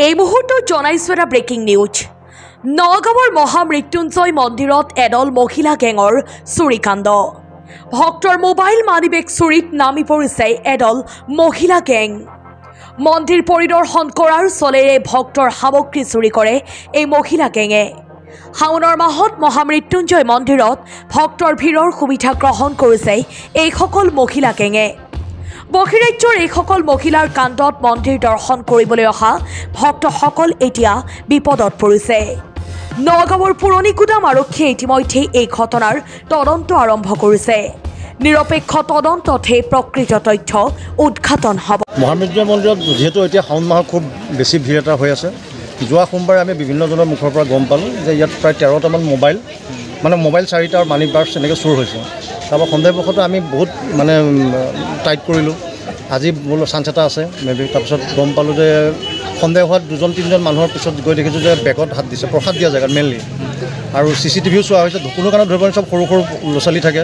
এই মুহূৰ্তত জনাইছো এটা ব্ৰেকিং নিউজ। নগাঁৱৰ মহামৃত্যুঞ্জয় মন্দিৰত এদল মহিলা গেঙৰ চুৰিকাণ্ড। ভক্তৰ মোবাইল মানিবেগ চুৰিত নামি পৰিছে এদল মহিলা গেং। মন্দিৰ পৰিদৰ্শন কৰাৰ চলেৰে ভক্তৰ সামগ্ৰী চুৰি কৰে এই মহিলা গেঙে। শাওনৰ মাহত মহামৃত্যুঞ্জয় মন্দিৰত ভক্তৰ ভিৰৰ সুবিধা গ্ৰহণ কৰিছে এইসকল মহিলা গেঙে। বহিৰাজ্যৰ এইসকল মহিলাৰ কাণ্ডত মন্দিৰ দৰ্শন কৰিবলৈ অহা ভক্তসকল এতিয়া বিপদত পৰিছে। নগাঁৱৰ পুৰণিগুদাম আৰক্ষীয়ে ইতিমধ্যে এই ঘটনাৰ তদন্ত আৰম্ভ কৰিছে। নিৰপেক্ষ তদন্ততহে প্ৰকৃত তথ্য উদ্ঘাটন হ'ব। মহামৃত্যুঞ্জয় মন্দিৰত যিহেতু এতিয়া শাওন মাহত খুব বেছি ভিৰ এটা হৈ আছে, যোৱা সোমবাৰে আমি বিভিন্নজনৰ মুখৰ পৰা গম পালোঁ যে ইয়াত প্ৰায় 13টামান মোবাইল 4টা আৰু মানি পাৰ্চ এনেকৈ চুৰ হৈছে। তাৰপৰা সন্দেহবশতঃ আমি বহুত টাইট কৰিলোঁ। আজি বোলো চান্স এটা আছে মেবি। তাৰপিছত গম পালোঁ যে সন্দেহ হোৱাত 2-3জন মানুহৰ পিছত গৈ দেখিছোঁ যে বেগত হাত দিছে, প্ৰসাদ দিয়া জেগাত মেইনলি। আৰু CCTVও চোৱা হৈছে। কোনো কাৰণত ধৰিব চব সৰু সৰু ল'ৰা ছোৱালী থাকে,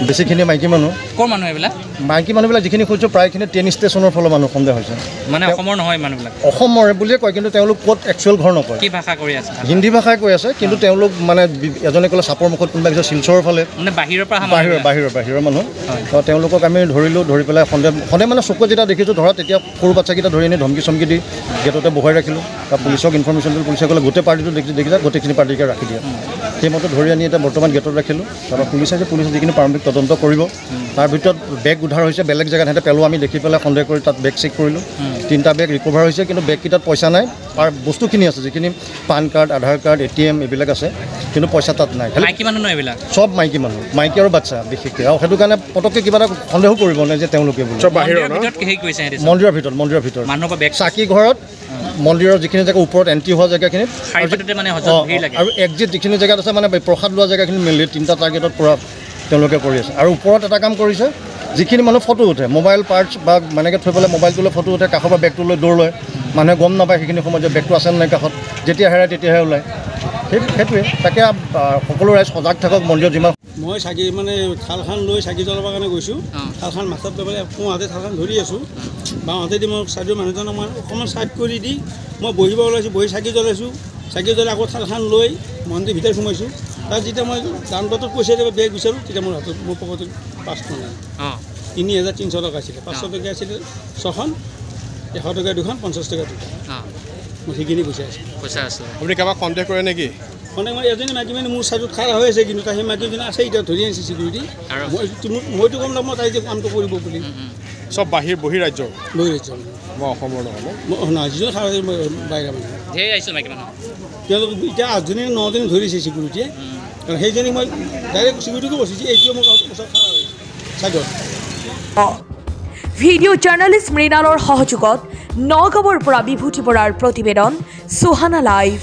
বেছিখিনি মাইকী মানুহ। ক'ৰ মানুহ এইবিলাক? মাইকী মানুহবিলাক যিখিনি কৈছোঁ প্ৰায়খিনি ট্ৰেইন ষ্টেচনৰ ফালৰ মানুহ সন্দেহ হৈছে। মানে অসমৰ নহয় মানুহবিলাক? অসমৰে বুলিয়ে কয়, কিন্তু তেওঁলোক ক'ত একচুৱেল ঘৰ নকয়। কি ভাষা কৰি আছে? হিন্দী ভাষাই কৈ আছে, কিন্তু তেওঁলোক এজনে ক'লে চাপৰ মুখত, কোনোবা কিছু শিলচৰৰ ফালে, মানে বাহিৰৰ পৰা বাহিৰৰ মানুহ। তেওঁলোকক আমি ধৰিলোঁ, ধৰি পেলাই সন্দেহ মানে চকুত যেতিয়া দেখিছোঁ ধৰা, তেতিয়া সৰু বাচ্চাকেইটা ধৰি আনি ধমকি চমকি দি গেটতে বহাই ৰাখিলোঁ। তাৰ পুলিচক ইনফৰ্মেশ্যন দিলোঁ। পুলিচে ক'লে গোটেই পাৰ্টিটো দেখিছে, গোটেইখিনি পাৰ্টিকে ৰাখি দিয়ে। সেইমতে ধৰি আনি এতিয়া বৰ্তমান গেটত ৰাখিলোঁ। তাৰপৰা পুলিচে যিখিনি প্ৰাৰম্ভিক তদন্ত কৰিব, তাৰ ভিতৰত বেগ উদ্ধাৰ হৈছে বেলেগ জেগাত। সিহঁতে পেলোৱা আমি দেখি পেলাই সন্দেহ কৰি তাত বেগ চেক কৰিলোঁ। 3টা বেগ ৰিকভাৰ হৈছে, কিন্তু বেগকেইটাত পইচা নাই। তাৰ বস্তুখিনি আছে, যিখিনি পান কাৰ্ড, আধাৰ কাৰ্ড, ATM এইবিলাক আছে, কিন্তু পইচা তাত নাই। মাইকী মানুহ নহয় এইবিলাক? চব মাইকী মানুহ, মাইকী আৰু বাচ্চা বিশেষকৈ। আৰু সেইটো কাৰণে পটককৈ কিবা এটা সন্দেহো কৰিব নাই যে তেওঁলোকে বুলি। মন্দিৰৰ ভিতৰত চাকি ঘৰত, মন্দিৰৰ যিখিনি জেগা ওপৰত এণ্ট্ৰি হোৱা জেগাখিনিত, আৰু এক্সিট যিখিনি জেগাত আছে প্ৰসাদ লোৱা জেগাখিনি মেইনলি 3টা টাৰ্গেটত পৰা তেওঁলোকে কৰি আছে। আৰু ওপৰত এটা কাম কৰিছে, যিখিনি মানুহ ফটো উঠে, মোবাইল পাৰ্টছ বা এনেকৈ থৈ পেলাই মোবাইলটো লৈ ফটো উঠে, কাষৰ পৰা বেগটো লৈ দৌৰ লয়, মানুহে গম নাপায় সেইখিনি সময়ত যে বেগটো আছে নাই কাষত। যেতিয়া হেৰাই তেতিয়াহে ওলায়। সেইটোৱে। তাকে সকলো ৰাইজ সজাগ থাকক। মন্দিৰত যিমান মই চাকি থালখন লৈ চাকি জ্বলাবৰ কাৰণে গৈছোঁ। থালখন মাথাত লৈ পেলাই সোঁহাতে থালখন ধৰি আছোঁ। বাওঁহাতে দি মই চাইডৰ মানুহজনক মই অকণমান চাইড কৰি দি মই বহিব ওলাইছোঁ। বহি চাকি জ্বলাইছোঁ। চাকি জ্বলাই আকৌ থালখন লৈ মন্দিৰ ভিতৰত সোমাইছোঁ। তাত যেতিয়া মই দান বাটত পইচা দিব বেগ বিচাৰোঁ, তেতিয়া মোৰ হাতত মোৰ পকেটত 5খন নাই। 3,300 টকা আছিলে। 500 টকা আছিলে 6খন, 100 টকা 2খন, 50 টকা 2টা। মই সেইখিনি পইচা আছে। আপুনি কাৰোবাক সন্দেহ কৰে নেকি? সন্দেহ এজনী মাইকী মানুহ মোৰ চাইডত খাৰা হৈ আছে, কিন্তু সেই মাইকীজনী আছে এতিয়া ধৰি আনিছে চিকিউৰিটি। মইতো গম নাপাওঁ তাই যে কামটো কৰিব বুলি। চব বহিৰাজ্যৰ? বহিৰাজ্যৰ। মই অসমৰ নহয় নহয়, যিজন খাৰা হৈছে বাহিৰা মানুহ। তেওঁলোক এতিয়া 8জনী 9জনী ধৰিছে চিকিউৰিটিয়ে। কাৰণ সেইজনীক মই ডাইৰেক্ট চিকিউৰিটিকো বচিছোঁ, এইটোৱে মোক ওচৰত খাৰা হৈছে চাইডত। ভিডিঅ' জাৰ্নেলিষ্ট মৃণালৰ সহযোগত নগাঁৱৰ পৰা বিভূতি বৰাৰ প্ৰতিবেদন, সুহানা লাইভ।